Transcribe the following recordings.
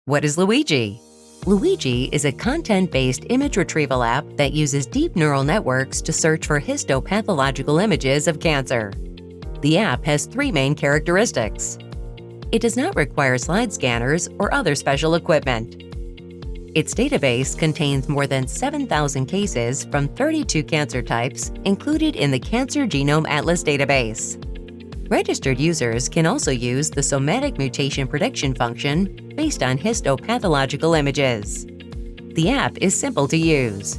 What is Luigi? Luigi is a content-based image retrieval app that uses deep neural networks to search for histopathological images of cancer. The app has three main characteristics. It does not require slide scanners or other special equipment. Its database contains more than 7,000 cases from 32 cancer types included in the Cancer Genome Atlas database. Registered users can also use the somatic mutation prediction function based on histopathological images. The app is simple to use.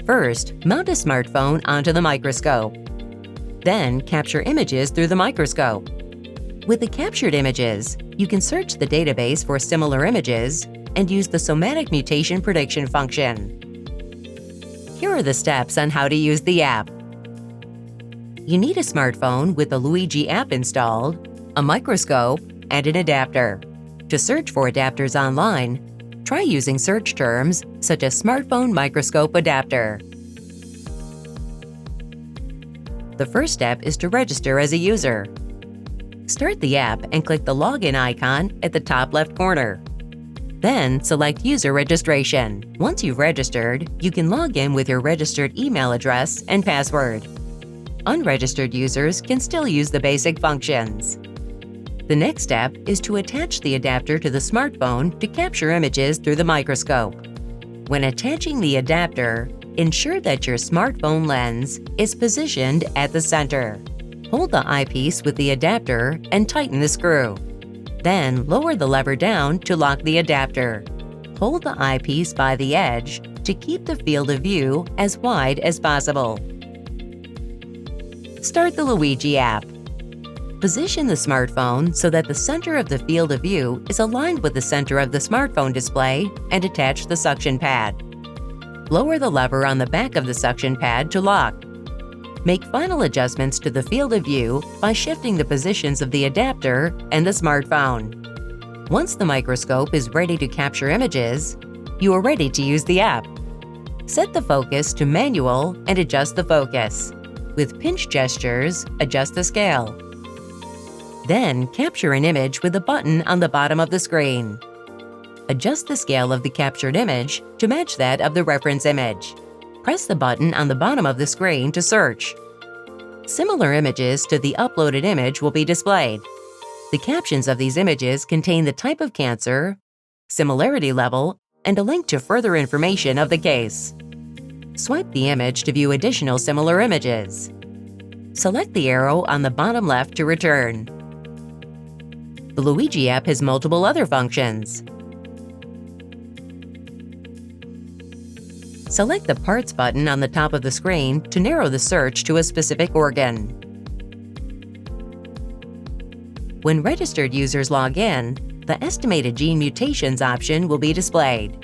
First, mount a smartphone onto the microscope. Then, capture images through the microscope. With the captured images, you can search the database for similar images and use the somatic mutation prediction function. Here are the steps on how to use the app. You need a smartphone with the Luigi app installed, a microscope, and an adapter. To search for adapters online, try using search terms such as smartphone microscope adapter. The first step is to register as a user. Start the app and click the login icon at the top left corner. Then select User Registration. Once you've registered, you can log in with your registered email address and password. Unregistered users can still use the basic functions. The next step is to attach the adapter to the smartphone to capture images through the microscope. When attaching the adapter, ensure that your smartphone lens is positioned at the center. Hold the eyepiece with the adapter and tighten the screw. Then lower the lever down to lock the adapter. Hold the eyepiece by the edge to keep the field of view as wide as possible. Start the Luigi app. Position the smartphone so that the center of the field of view is aligned with the center of the smartphone display and attach the suction pad. Lower the lever on the back of the suction pad to lock. Make final adjustments to the field of view by shifting the positions of the adapter and the smartphone. Once the microscope is ready to capture images, you are ready to use the app. Set the focus to manual and adjust the focus. With pinch gestures, adjust the scale. Then capture an image with a button on the bottom of the screen. Adjust the scale of the captured image to match that of the reference image. Press the button on the bottom of the screen to search. Similar images to the uploaded image will be displayed. The captions of these images contain the type of cancer, similarity level, and a link to further information of the case. Swipe the image to view additional similar images. Select the arrow on the bottom left to return. The Luigi app has multiple other functions. Select the Parts button on the top of the screen to narrow the search to a specific organ. When registered users log in, the Estimated Gene Mutations option will be displayed.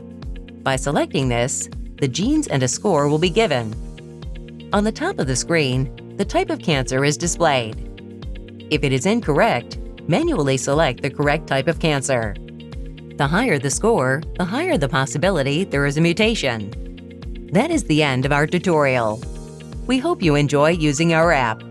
By selecting this, the genes and a score will be given. On the top of the screen, the type of cancer is displayed. If it is incorrect, manually select the correct type of cancer. The higher the score, the higher the possibility there is a mutation. That is the end of our tutorial. We hope you enjoy using our app.